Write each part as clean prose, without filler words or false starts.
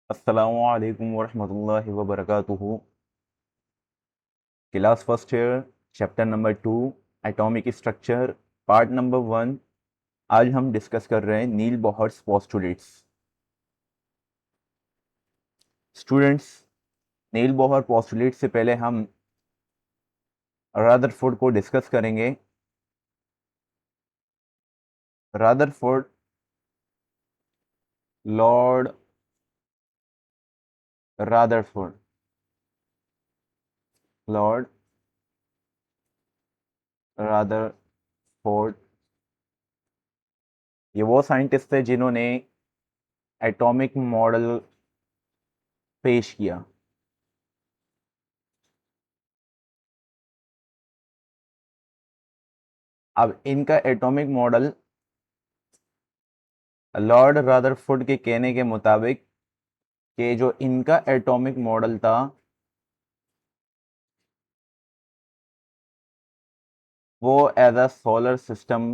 अस्सलामुअलैकुम वरहमतुल्लाहि वबरकातुहू। Class first year, chapter number 2, atomic structure, part number 1। आज हम डिस्कस कर रहे हैं Niels Bohr's postulates. Students, Niels Bohr postulate से पहले हम रदरफोर्ड को डिस्कस करेंगे। Rutherford, Lord Rutherford, Lord Rutherford, ये वो साइंटिस्ट थे जिन्होंने एटॉमिक मॉडल पेश किया। अब इनका एटॉमिक मॉडल लॉर्ड रदरफोर्ड के कहने के मुताबिक कि जो इनका एटॉमिक मॉडल था वो as a solar system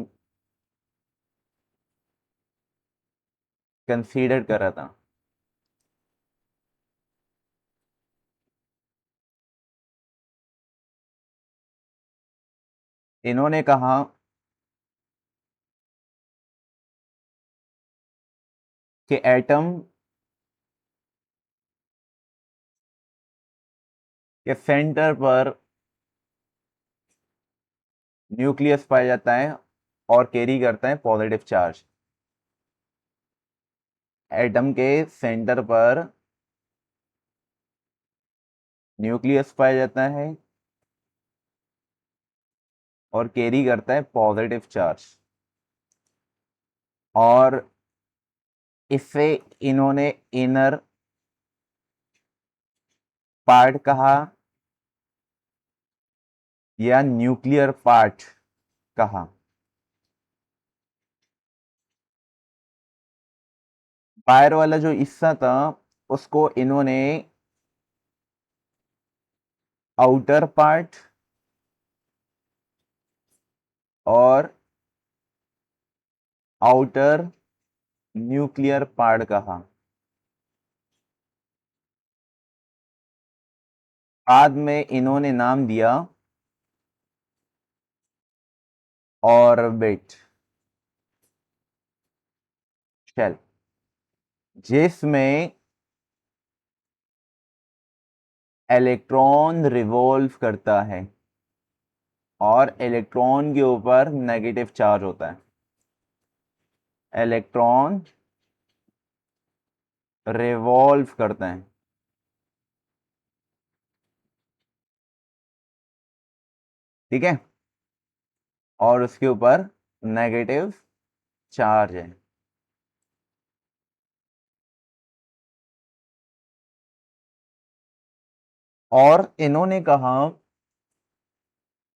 consider कर रहा था। इन्होंने कहा कि एटम के सेंटर पर न्यूक्लियस पाया जाता है और कैरी करता है पॉजिटिव चार्ज। एटम के सेंटर पर न्यूक्लियस पाया जाता है और कैरी करता है पॉजिटिव चार्ज। और इससे इन्होंने इनर पार्ट कहा या न्यूक्लियर पार्ट कहा। बाहर वाला जो हिस्सा था उसको इन्होंने आउटर पार्ट और आउटर न्यूक्लियर पार्ट कहा। बाद में इन्होंने नाम दिया ऑर्बिट शेल, जिसमें इलेक्ट्रॉन रिवॉल्व करता है और इलेक्ट्रॉन के ऊपर नेगेटिव चार्ज होता है। इलेक्ट्रॉन रिवॉल्व करते हैं, ठीक है, और उसके ऊपर नेगेटिव चार्ज है। और इन्होंने कहा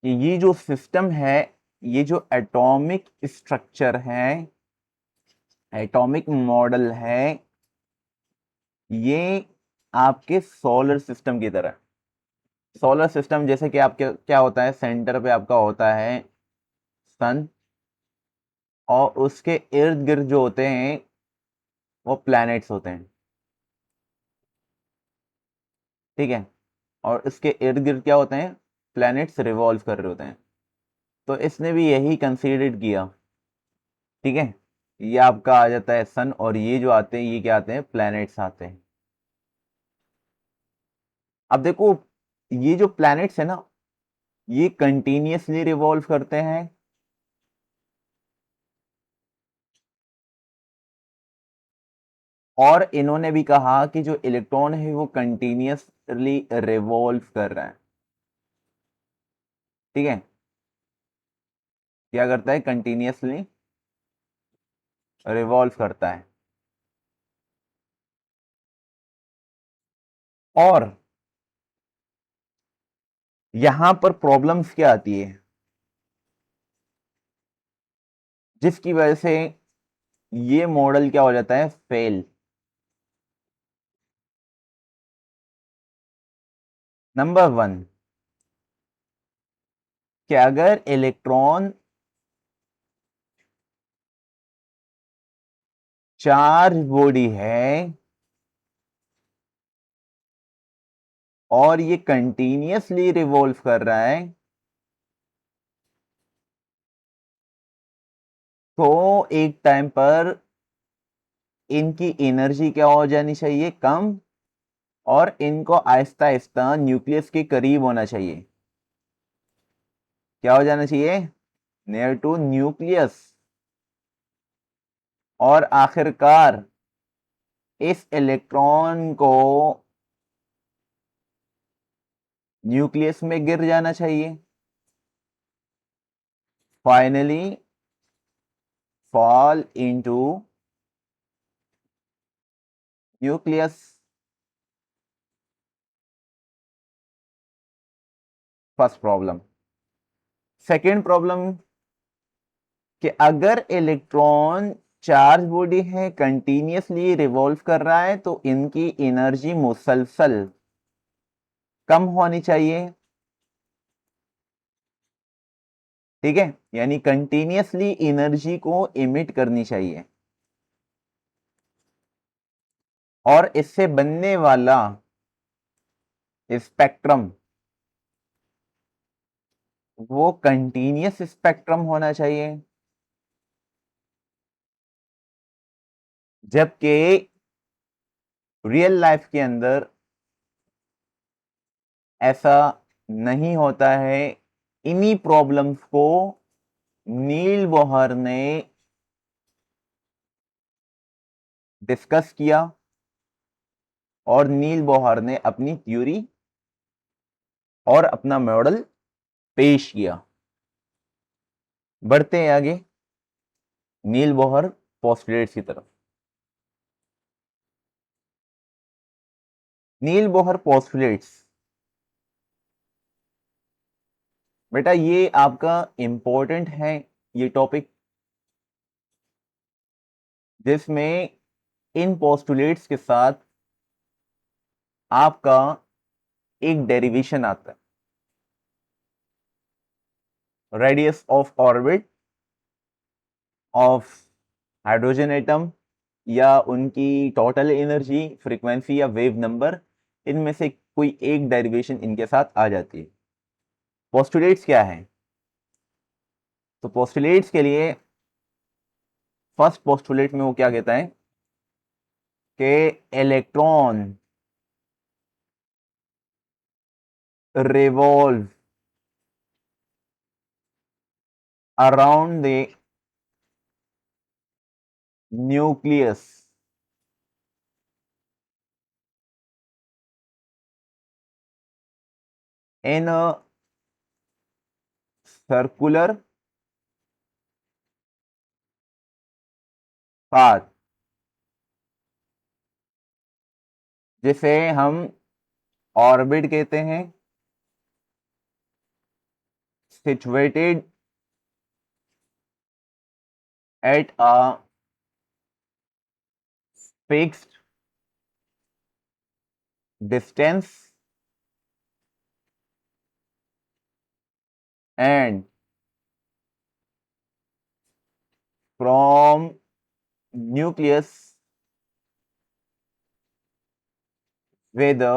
कि ये जो सिस्टम है, ये जो एटॉमिक स्ट्रक्चर है, एटॉमिक मॉडल है, ये आपके सोलर सिस्टम की तरह। सोलर सिस्टम जैसे कि आपके क्या होता है, सेंटर पे आपका होता है सन, और उसके इर्द गिर्द जो होते हैं वो प्लैनेट्स होते हैं, ठीक है, और इसके इर्द गिर्द क्या होते हैं, प्लैनेट्स रिवॉल्व कर रहे होते हैं। तो इसने भी यही कंसीडर किया, ठीक है। ये आपका आ जाता है सन, और ये जो आते हैं ये क्या आते हैं, प्लैनेट्स आते हैं। अब देखो, ये जो प्लैनेट्स है ना, ये कंटिन्यूअसली रिवॉल्व करते हैं और इन्होंने भी कहा कि जो इलेक्ट्रॉन है वो कंटिन्यूअसली रिवॉल्व कर रहा है, ठीक है। क्या करता है, कंटिन्यूअसली रिवॉल्व करता है। और यहां पर प्रॉब्लम्स क्या आती है, जिसकी वजह से ये मॉडल क्या हो जाता है, फेल। नंबर 1, कि अगर इलेक्ट्रॉन चार्ज बॉडी है और ये कंटिन्यूअसली रिवॉल्व कर रहा है, तो एक टाइम पर इनकी एनर्जी क्या हो जानी चाहिए, कम, और इनको आहिस्ता आहिस्ता न्यूक्लियस के करीब होना चाहिए। क्या हो जाना चाहिए, नियर टू न्यूक्लियस। और आखिरकार इस इलेक्ट्रॉन को न्यूक्लियस में गिर जाना चाहिए, finally fall into nucleus. First problem. Second problem कि अगर इलेक्ट्रॉन चार्ज बॉडी है, कंटिन्यूअसली रिवॉल्व कर रहा है, तो इनकी एनर्जी मुसलसल कम होनी चाहिए। ठीक है, यानी कंटिन्यूअसली एनर्जी को इमिट करनी चाहिए, और इससे बनने वाला स्पेक्ट्रम वो कंटिन्यूअस स्पेक्ट्रम होना चाहिए। जबकि रियल लाइफ के अंदर ऐसा नहीं होता है। इन्हीं प्रॉब्लम्स को नील बोहर ने डिस्कस किया, और नील बोहर ने अपनी थ्योरी और अपना मॉडल पेश किया। बढ़ते हैं आगे नील बोहर पोस्टुलेट्स की तरफ। नील बोहर पोस्टुलेट्स, बेटा ये आपका इंपॉर्टेंट है, ये टॉपिक, जिसमें इन पोस्टुलेट्स के साथ आपका एक डेरिवेशन आता है, radius of orbit of hydrogen atom, या उनकी टोटल एनर्जी, फ्रीक्वेंसी या वेव नंबर, इनमें से कोई एक डेरिवेशन इनके साथ आ जाती है। पोस्टुलेट्स क्या है, तो पोस्टुलेट्स के लिए फर्स्ट पोस्टुलेट में वो क्या कहता है कि electron revolve around the nucleus in a circular path, जिसे हम ऑर्बिट कहते हैं, situated at a fixed distance and from nucleus with a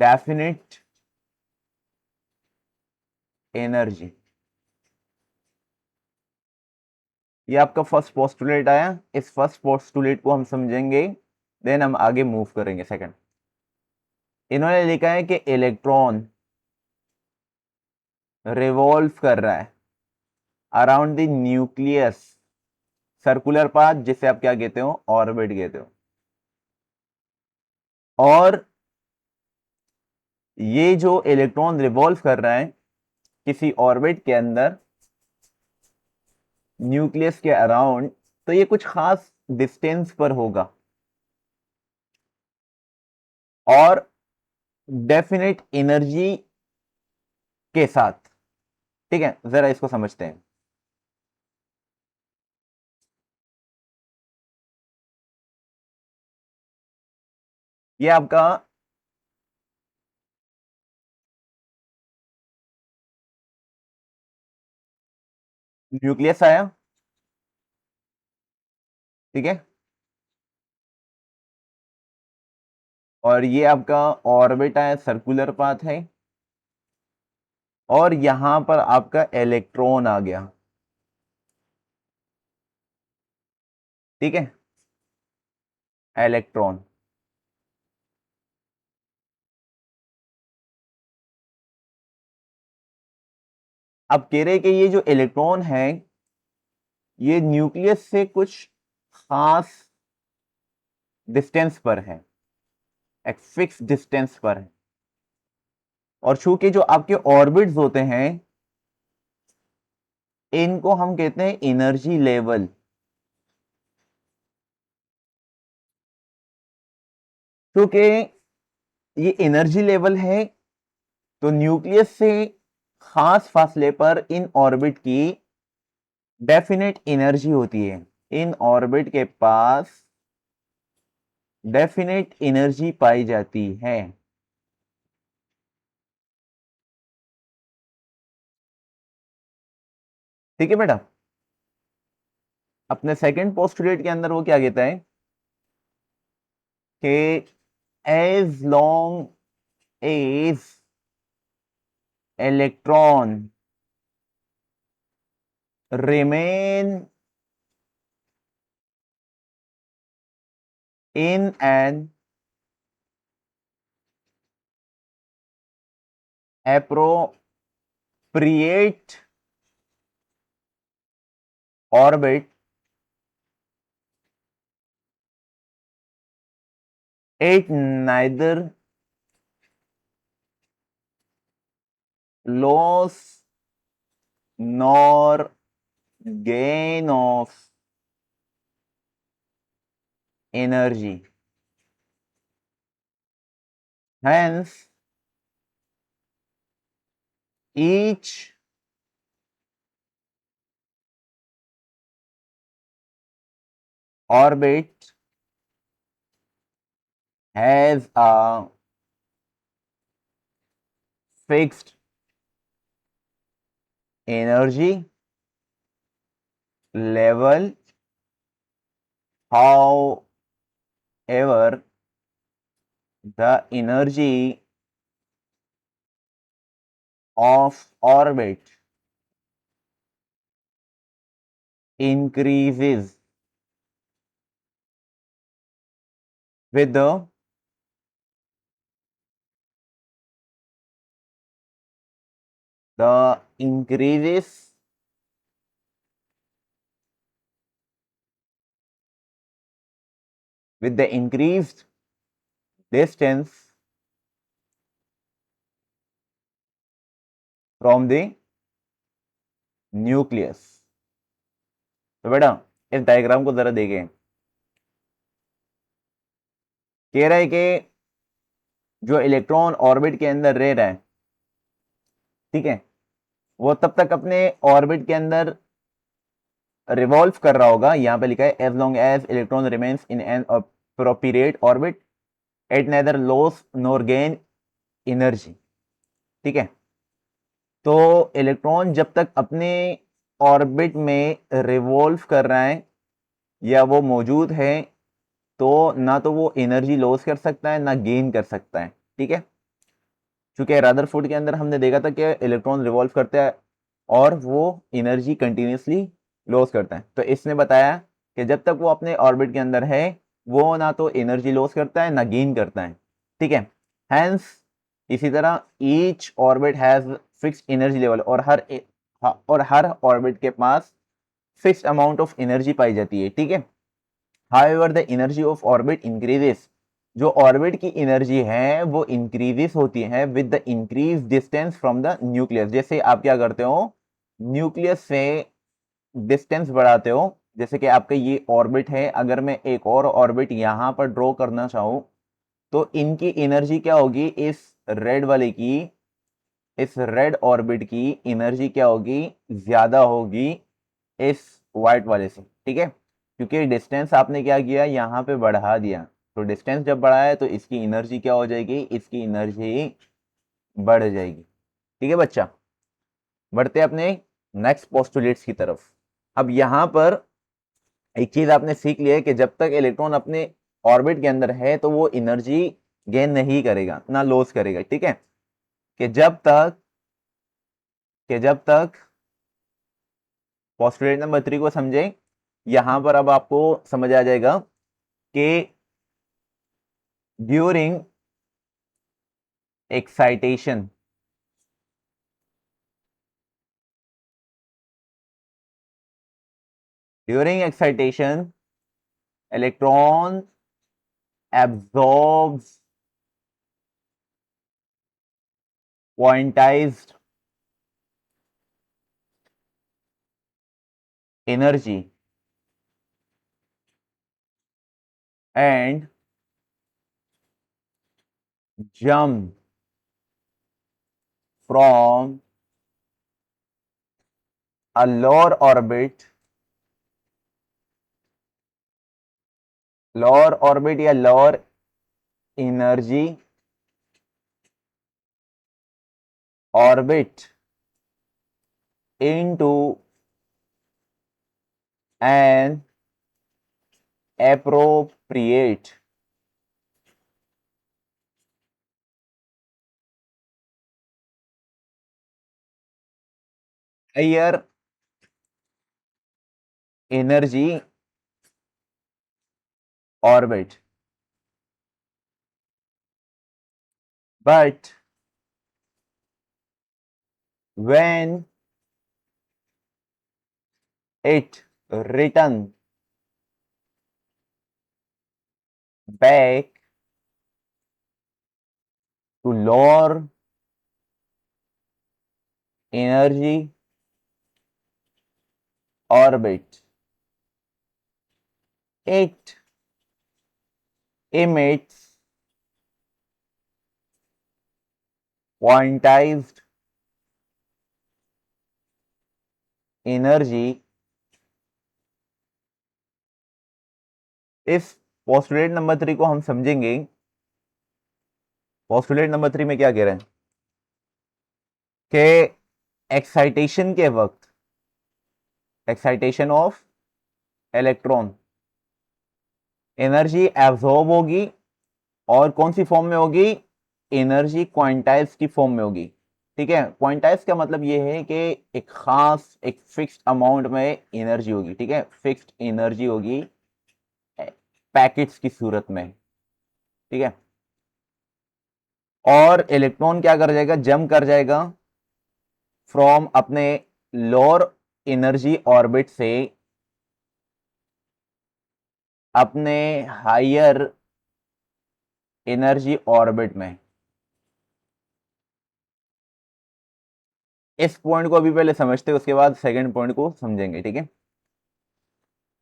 definite energy। ये आपका फर्स्ट पोस्टुलेट आया। इस फर्स्ट पोस्टुलेट को हम समझेंगे, देन हम आगे मूव करेंगे सेकंड। इन्होंने लिखा है कि इलेक्ट्रॉन रिवॉल्व कर रहा है around the nucleus, circular path, जिसे आप क्या कहते हो, ऑर्बिट कहते हो। और ये जो इलेक्ट्रॉन रिवॉल्व कर रहा है किसी ऑर्बिट के अंदर न्यूक्लियस के अराउंड, तो ये कुछ खास डिस्टेंस पर होगा और डेफिनेट एनर्जी के साथ। ठीक है, जरा इसको समझते हैं। ये आपका न्यूक्लियस आया, ठीक है। और ये आपका ऑर्बिट है, सर्कुलर पाथ है, और यहां पर आपका इलेक्ट्रॉन आ गया। ठीक है, इलेक्ट्रॉन। अब कह रहे कि ये जो इलेक्ट्रॉन है ये न्यूक्लियस से कुछ खास डिस्टेंस पर है, एक फिक्स डिस्टेंस पर है, और चूंकि जो आपके ऑर्बिट्स होते हैं इनको हम कहते हैं एनर्जी लेवल। क्योंकि ये एनर्जी लेवल है तो न्यूक्लियस से खास फासले पर इन ऑर्बिट की डेफिनेट एनर्जी होती है। इन ऑर्बिट के पास डेफिनेट एनर्जी पाई जाती है। ठीक है बेटा। अपने सेकंड पोस्टुलेट के अंदर वो क्या कहता है कि as long as electron remain in an appropriate orbit, it neither loss nor gain of energy. Hence, each orbit has a fixed energy level. However, the energy of orbit increases with the increases with the increased distance from the nucleus. तो बेटा इस diagram को जरा देखें। कह रहा है कि जो इलेक्ट्रॉन ऑर्बिट के अंदर रह रहा है, ठीक है, वो तब तक अपने ऑर्बिट के अंदर रिवॉल्व कर रहा होगा। यहां पे लिखा है as long as electron remains in an appropriate orbit it neither loss nor gain energy. ठीक है, तो इलेक्ट्रॉन जब तक अपने ऑर्बिट में रिवॉल्व कर रहा है या वो मौजूद है तो ना तो वो एनर्जी लॉस कर सकता है ना गेन कर सकता है। ठीक है, चूंकि रदरफोर्ड के अंदर हमने देखा था कि इलेक्ट्रॉन रिवॉल्व करता है और वो एनर्जी कंटिन्यूसली लॉस करता है। तो इसने बताया कि जब तक वो अपने ऑर्बिट के अंदर है वो ना तो एनर्जी लॉस करता है ना गेन करता है। ठीक है, हैंस इसी तरह each orbit has fixed energy level, और हर ऑर्बिट के पास फिक्स्ड अमाउंट ऑफ एनर्जी पाई जाती है। ठीक है, however the energy of orbit increases, जो ऑर्बिट की एनर्जी है वो इंक्रीजेस होती है with the increase distance from the nucleus. जैसे आप क्या करते हो, न्यूक्लियस से डिस्टेंस बढ़ाते हो। जैसे कि आपका ये ऑर्बिट है, अगर मैं एक और ऑर्बिट यहां पर ड्रॉ करना चाहूं तो इनकी एनर्जी क्या होगी, इस रेड ऑर्बिट की एनर्जी क्या होगी, ज्यादा होगी इस व्हाइट वाले से। ठीक है, क्योंकि डिस्टेंस आपने क्या किया, यहाँ पे बढ़ा दिया। तो डिस्टेंस जब बढ़ा है तो इसकी एनर्जी क्या हो जाएगी, इसकी एनर्जी बढ़ जाएगी। ठीक है बच्चा, बढ़ते अपने नेक्स्ट पोस्टुलेट्स की तरफ। अब यहाँ पर एक चीज आपने सीख लिया है कि जब तक इलेक्ट्रॉन अपने ऑर्बिट के अंदर है तो वो एनर्जी गेन नहीं करेगा ना लॉस करेगा, ठीक है। कि जब तक पोस्टुलेट नंबर 3 को समझे, यहां पर अब आपको समझ आ जाएगा कि during excitation, electron absorbs quantized energy and jump from a lower orbit या lower energy orbit into an appropriate higher energy orbit. But when it returns back to lower energy orbit, it emits quantized energy. इस postulate number 3 को हम समझेंगे। Postulate number 3 में क्या कह रहे हैं कि एक्साइटेशन के वक्त, excitation of electron, energy absorb होगी और कौन सी फॉर्म में होगी, एनर्जी क्वांटाइज की फॉर्म में होगी, ठीक है। क्वांटाइज का मतलब ये है कि एक खास एक फिक्स्ड अमाउंट में एनर्जी होगी, ठीक है, फिक्स्ड एनर्जी होगी पैकेट्स की सूरत में, ठीक है। और इलेक्ट्रॉन क्या कर जाएगा, जंप कर जाएगा फ्रॉम अपने लोअर एनर्जी ऑर्बिट से अपने हायर एनर्जी ऑर्बिट में। इस पॉइंट को अभी पहले समझते हैं, उसके बाद सेकंड पॉइंट को समझेंगे, ठीक है।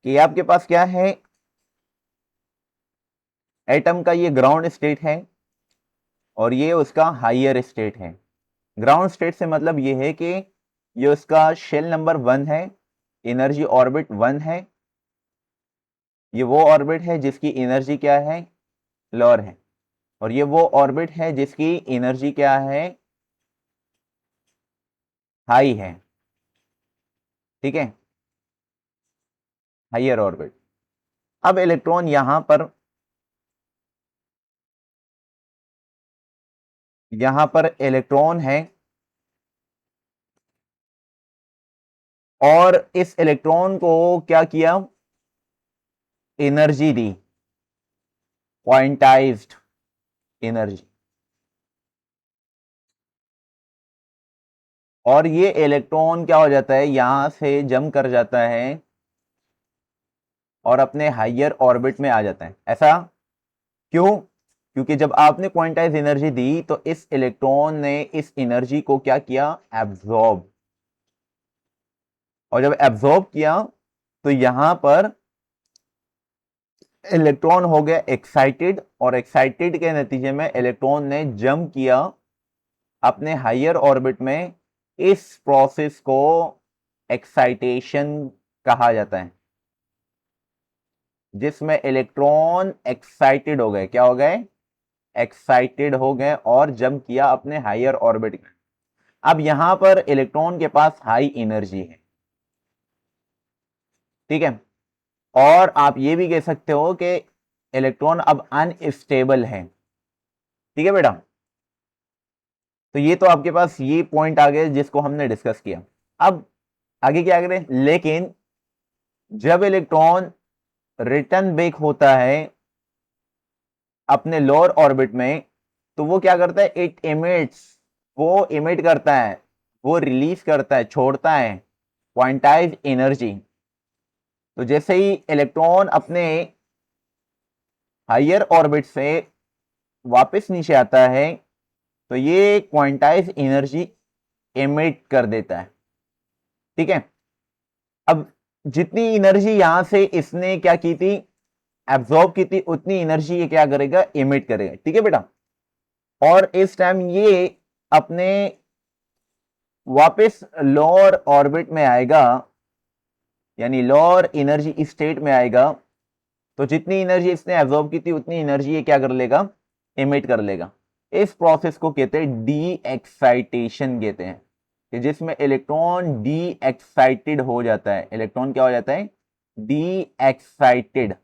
कि आपके पास क्या है, एटम का ये ग्राउंड स्टेट है और ये उसका हायर स्टेट है। ग्राउंड स्टेट से मतलब ये है कि ये उसका शेल नंबर 1 है, एनर्जी ऑर्बिट 1 है, ये वो ऑर्बिट है जिसकी एनर्जी क्या है, लोअर है, और ये वो ऑर्बिट है जिसकी एनर्जी क्या है, हाई है, ठीक है, हायर ऑर्बिट। अब इलेक्ट्रॉन यहां पर इलेक्ट्रॉन है और इस इलेक्ट्रॉन को क्या किया, एनर्जी दी, क्वांटाइज्ड एनर्जी। और ये इलेक्ट्रॉन क्या हो जाता है, यहां से जंप कर जाता है और अपने हायर ऑर्बिट में आ जाता है। ऐसा क्यों, क्योंकि जब आपने क्वांटाइज एनर्जी दी तो इस इलेक्ट्रॉन ने इस एनर्जी को क्या किया, एब्जॉर्ब। और जब एब्जॉर्ब किया तो यहां पर इलेक्ट्रॉन हो गया एक्साइटेड, और एक्साइटेड के नतीजे में इलेक्ट्रॉन ने जंप किया अपने हायर ऑर्बिट में। इस प्रोसेस को एक्साइटेशन कहा जाता है, जिसमें इलेक्ट्रॉन एक्साइटेड हो गए, क्या हो गए, एक्साइटेड हो गए और जंप किया अपने हायर ऑर्बिट में। अब यहां पर इलेक्ट्रॉन के पास हाई एनर्जी है, ठीक है। और आप ये भी कह सकते हो कि इलेक्ट्रॉन अब अनस्टेबल है, ठीक है बेटा। तो ये तो आपके पास ये पॉइंट आ गए जिसको हमने डिस्कस किया। अब आगे क्या करें, लेकिन जब इलेक्ट्रॉन रिटर्न बैक होता है अपने लोअर ऑर्बिट में, तो वो क्या करता है, इट इमिट्स, वो इमिट करता है, वो रिलीज करता है, छोड़ता है क्वांटाइज एनर्जी। तो जैसे ही इलेक्ट्रॉन अपने हायर ऑर्बिट से वापस नीचे आता है, तो ये क्वांटाइज एनर्जी एमिट कर देता है। ठीक है। अब जितनी एनर्जी यहां से इसने क्या की थी, एब्जॉर्ब की थी, उतनी एनर्जी ये क्या करेगा, एमिट करेगा। ठीक है बेटा। और इस टाइम ये अपने वापस लोअर ऑर्बिट में आएगा, यानी लोअर एनर्जी स्टेट में आएगा। तो जितनी एनर्जी इसने एब्जॉर्ब की थी उतनी एनर्जी ये क्या कर लेगा, एमिट कर लेगा। इस प्रोसेस को कहते हैं डी एक्साइटेशन कहते हैं, कि जिसमें इलेक्ट्रॉन डी एक्साइटेड हो जाता है। इलेक्ट्रॉन क्या हो जाता है, डी एक्साइटेड।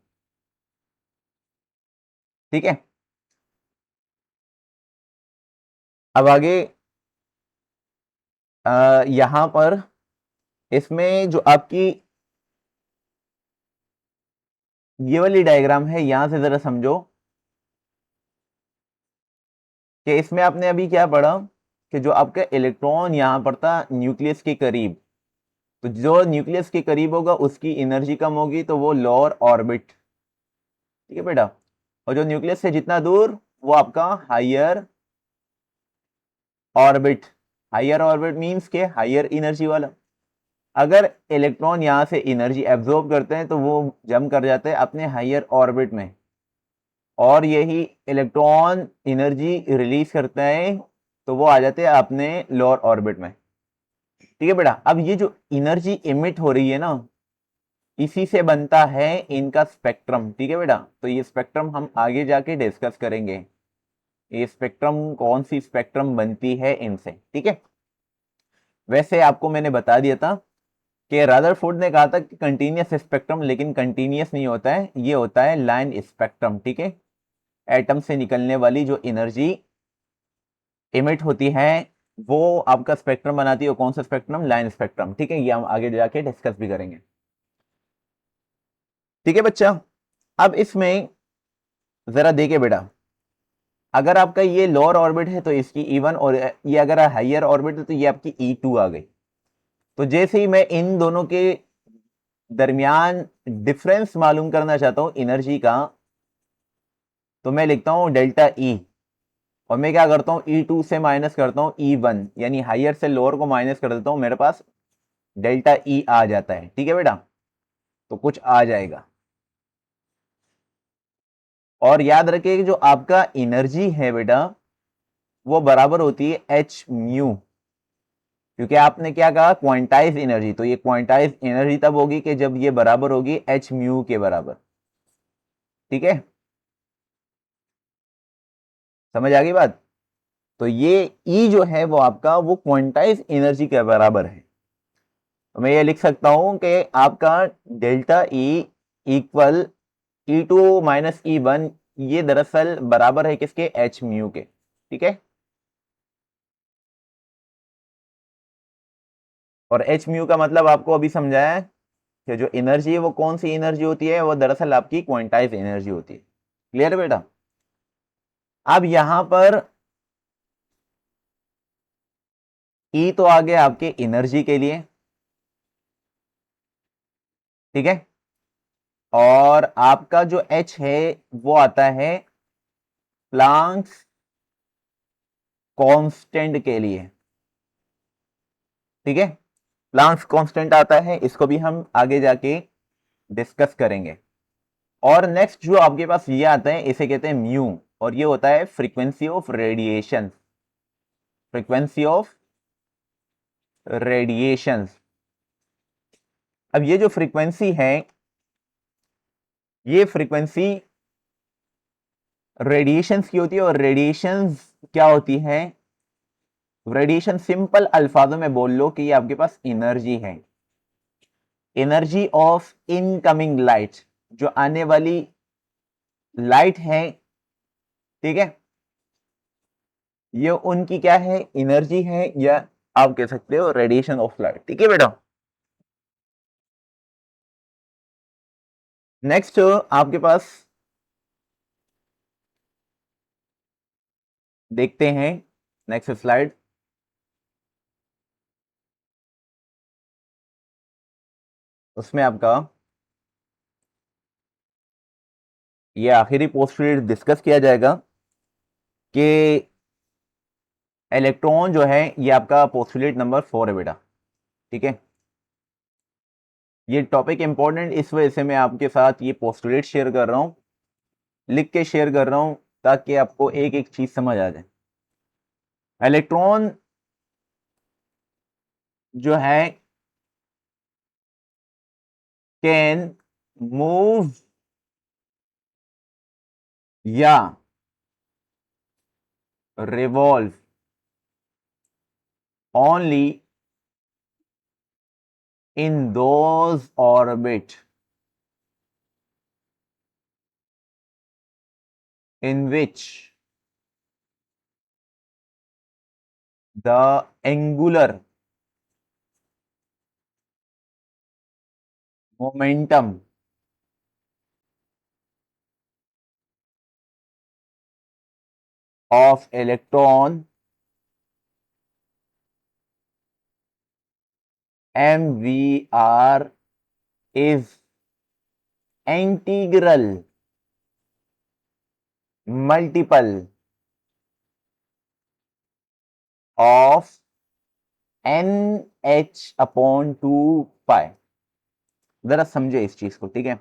ठीक है। अब आगे यहां पर इसमें जो आपकी ये वाली डायग्राम है, यहां से जरा समझो कि इसमें आपने अभी क्या पढ़ा, कि जो आपका इलेक्ट्रॉन यहां पर था न्यूक्लियस के करीब, तो जो न्यूक्लियस के करीब होगा उसकी एनर्जी कम होगी, तो वो लोअर ऑर्बिट। ठीक है बेटा। और जो न्यूक्लियस से जितना दूर, वो आपका higher orbit. Higher orbit means के हायर एनर्जी वाला। अगर इलेक्ट्रॉन यहां से एनर्जी एब्जॉर्ब करते हैं तो वो जंप कर जाते हैं अपने हायर ऑर्बिट में, और यही इलेक्ट्रॉन एनर्जी रिलीज करता है तो वो आ जाते हैं अपने लोअर ऑर्बिट में। ठीक है बेटा। अब ये जो एनर्जी इमिट हो रही है ना, इसी से बनता है इनका स्पेक्ट्रम। ठीक है बेटा। तो ये स्पेक्ट्रम हम आगे जाके डिस्कस करेंगे, ये स्पेक्ट्रम कौन सी स्पेक्ट्रम बनती है इनसे। ठीक है। वैसे आपको मैंने बता दिया था कि रदरफोर्ड ने कहा था कि कंटीन्यूअस स्पेक्ट्रम, लेकिन कंटीन्यूअस नहीं होता है, ये होता है लाइन स्पेक्ट्रम। ठीक है। एटम से निकलने वाली जो एनर्जी इमिट होती है वो आपका स्पेक्ट्रम बनाती है। कौन सा स्पेक्ट्रम, लाइन स्पेक्ट्रम। ठीक है। ये हम आगे जाके डिस्कस भी करेंगे। ठीक है बच्चा। अब इसमें जरा देखे बेटा, अगर आपका ये लोअर ऑर्बिट है तो इसकी E1, और ये अगर हायर ऑर्बिट है तो ये आपकी E2 आ गई। तो जैसे ही मैं इन दोनों के दरमियान डिफरेंस मालूम करना चाहता हूं एनर्जी का, तो मैं लिखता हूं डेल्टा E, और मैं क्या करता हूं, E2 से माइनस करता हूं E1, यानी हायर से लोअर को माइनस कर देता हूं, मेरे पास डेल्टा E आ जाता है। ठीक है बेटा। तो कुछ आ जाएगा। और याद रखिए कि जो आपका एनर्जी है बेटा, वो बराबर होती है एच म्यू, क्योंकि आपने क्या कहा, क्वांटाइज एनर्जी। तो ये क्वांटाइज एनर्जी तब होगी कि जब ये बराबर होगी एच म्यू के बराबर। ठीक है। समझ आ गई बात। तो ये ई जो है वो आपका वो क्वांटाइज एनर्जी के बराबर है। तो मैं ये लिख सकता हूं कि आपका delta E equal E2 minus E1, ये दरअसल बराबर है किसके, एच म्यू के। ठीक है। और एच म्यू का मतलब आपको अभी समझाया है कि जो एनर्जी है वो कौन सी एनर्जी होती है, वो दरअसल आपकी क्वांटाइज एनर्जी होती है। क्लियर है बेटा। अब यहां पर ई तो आ गया आपके एनर्जी के लिए। ठीक है। और आपका जो एच है वो आता है प्लांक्स कांस्टेंट के लिए। ठीक है। प्लांक्स कांस्टेंट आता है, इसको भी हम आगे जाके डिस्कस करेंगे। और नेक्स्ट जो आपके पास ये आता है इसे कहते हैं म्यू, और ये होता है frequency of radiation. Frequency of radiation. अब ये जो फ्रीक्वेंसी है, ये फ्रीक्वेंसी रेडिएशंस की होती है। और रेडिएशंस क्या होती है, रेडिएशन सिंपल अल्फाजों में बोल लो कि ये आपके पास एनर्जी है, एनर्जी ऑफ इनकमिंग लाइट, जो आने वाली लाइट है। ठीक है। ये उनकी क्या है, एनर्जी है, या आप कह सकते हो रेडिएशन ऑफ लाइट। ठीक है बेटा। नेक्स्ट आपके पास देखते हैं नेक्स्ट स्लाइड। उसमें आपका ये आखिरी पोस्टुलेट डिस्कस किया जाएगा कि इलेक्ट्रॉन जो है, ये आपका पोस्टुलेट नंबर 4 है बेटा। ठीक है, ये टॉपिक इंपॉर्टेंट इस वजह से मैं आपके साथ ये पोस्टुलेट शेयर कर रहा हूं, लिख के शेयर कर रहा हूं, ताकि आपको एक एक चीज समझ आ जाए। इलेक्ट्रॉन जो है कैन मूव या revolve only in those orbit in which the angular momentum of electron mvr is integral multiple of nh/2 पाई। जरा समझे इस चीज को। ठीक है,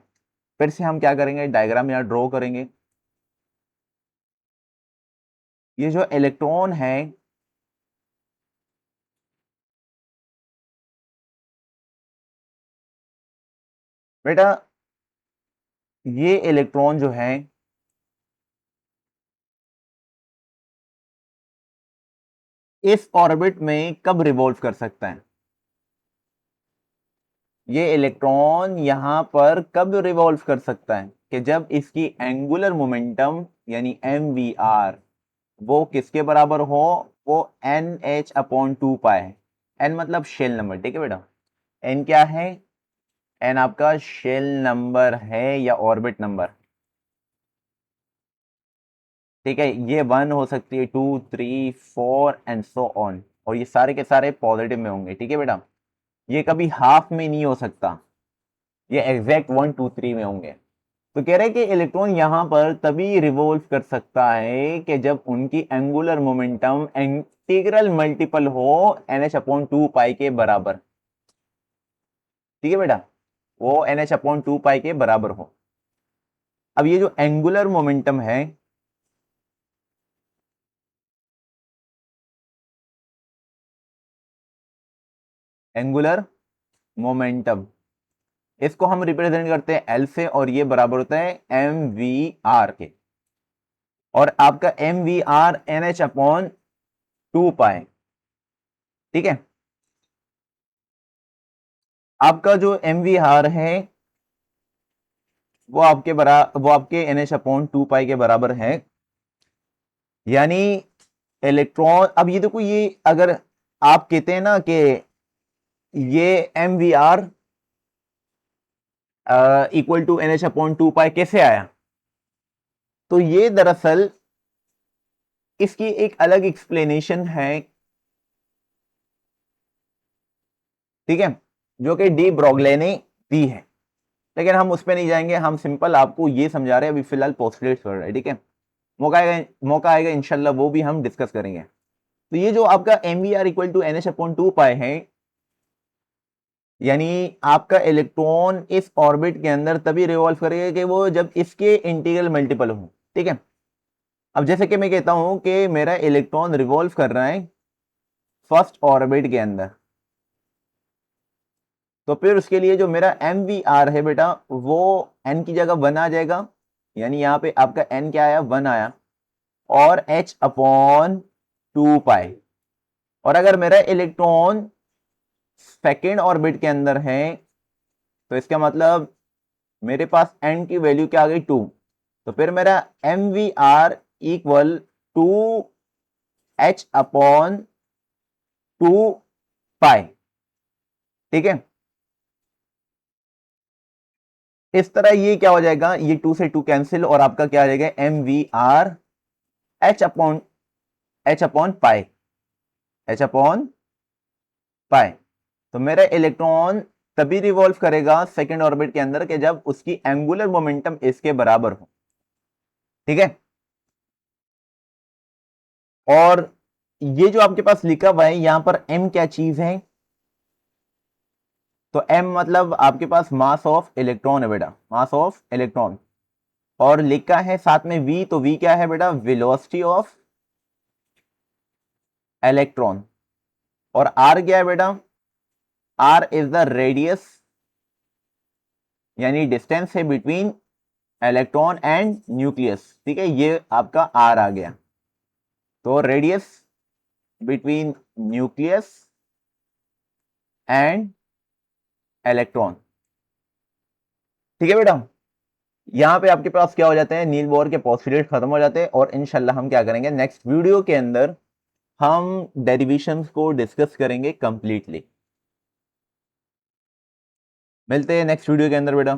फिर से हम क्या करेंगे, डायग्राम यहां ड्रॉ करेंगे। ये जो इलेक्ट्रॉन है, बेटा ये इलेक्ट्रॉन जो है इस ऑर्बिट में कब रिवॉल्व कर सकता है, ये इलेक्ट्रॉन यहां पर कब रिवॉल्व कर सकता है, कि जब इसकी एंगुलर मोमेंटम यानी एम वी आर वो किसके बराबर हो, वो NH/2 पाई है। एन मतलब शेल नंबर। ठीक है बेटा, एन क्या है, एन आपका शेल नंबर है या ऑर्बिट नंबर। ठीक है, ये 1 हो सकती है, 2 3 4 एंड सो ऑन, और ये सारे के सारे पॉजिटिव में होंगे। ठीक है बेटा, ये कभी हाफ में नहीं हो सकता, ये एग्जैक्ट 1 2 3 में होंगे। तो कह रहे हैं कि इलेक्ट्रॉन यहां पर तभी रिवॉल्व कर सकता है कि जब उनकी एंगुलर मोमेंटम इंटीग्रल मल्टीपल हो NH/2 पाई के बराबर। ठीक है बेटा, वो NH/2 पाई के बराबर हो। अब ये जो एंगुलर मोमेंटम है, एंगुलर मोमेंटम, इसको हम रिप्रेजेंट करते हैं एल से, और ये बराबर होता है mvr के। और आपका mvr NH/2 पाई। ठीक है, आपका जो mvr है वो आपके NH/2 पाई के बराबर है। यानी इलेक्ट्रॉन, अब ये देखो, ये अगर आप कहते हैं ना कि ये mvr इक्वल टू NH/2 पाई कैसे आया, तो ये दरअसल इसकी एक अलग एक्सप्लेनेशन है। ठीक है, जो कि डी ब्रॉगले ने दी है, लेकिन हम उस पर नहीं जाएंगे, हम सिंपल आपको ये समझा रहे हैं, अभी फिलहाल पोस्टुलेट्स पढ़ रहे हैं। ठीक है, मौका आएगा इंशाल्लाह, वो भी हम डिस्कस करेंगे। तो ये जो आपका mvr इक्वल टू NH/2 पाई है, यानी आपका इलेक्ट्रॉन इस ऑर्बिट के अंदर तभी रिवॉल्व करेगा कि वो जब इसके इंटीग्रल मल्टीपल हो। ठीक है, अब जैसे कि मैं कहता हूं कि मेरा इलेक्ट्रॉन रिवॉल्व कर रहा है फर्स्ट ऑर्बिट के अंदर, तो फिर उसके लिए जो मेरा mvr है बेटा, वो n की जगह 1 आ जाएगा। यानी यहां पे आपका n क्या आया, 1 आया, और h/2 पाई। और अगर मेरा इलेक्ट्रॉन सेकेंड ऑर्बिट के अंदर है, तो इसका मतलब मेरे पास n की वैल्यू क्या आ गई, 2। तो फिर मेरा mvr इक्वल टू h/2 पाई। ठीक है, इस तरह ये क्या हो जाएगा, ये 2 से 2 कैंसिल और आपका क्या आ जाएगा, mvr h/पाई, h/पाई। तो मेरा इलेक्ट्रॉन तभी रिवॉल्व करेगा सेकेंड ऑर्बिट के अंदर कि जब उसकी एंगुलर मोमेंटम इसके बराबर हो। ठीक है, और ये जो आपके पास लिखा हुआ है यहां पर m क्या चीज है, तो m मतलब आपके पास मास ऑफ इलेक्ट्रॉन है बेटा, मास ऑफ इलेक्ट्रॉन। और लिखा है साथ में v, तो v क्या है बेटा, वेलोसिटी ऑफ इलेक्ट्रॉन। और r क्या है बेटा, r इज द रेडियस, यानी डिस्टेंस है बिटवीन इलेक्ट्रॉन एंड न्यूक्लियस। ठीक है, ये आपका r आ गया। तो radius between nucleus and electron. ठीक है बेटा, यहां पे आपके पास क्या हो जाते हैं, नील बोर के पोस्टुलेट खत्म हो जाते हैं। और इंशाल्लाह हम क्या करेंगे, नेक्स्ट वीडियो के अंदर हम डेरिवेशंस को डिस्कस करेंगे कंप्लीटली। मिलते हैं नेक्स्ट वीडियो के अंदर बेटा।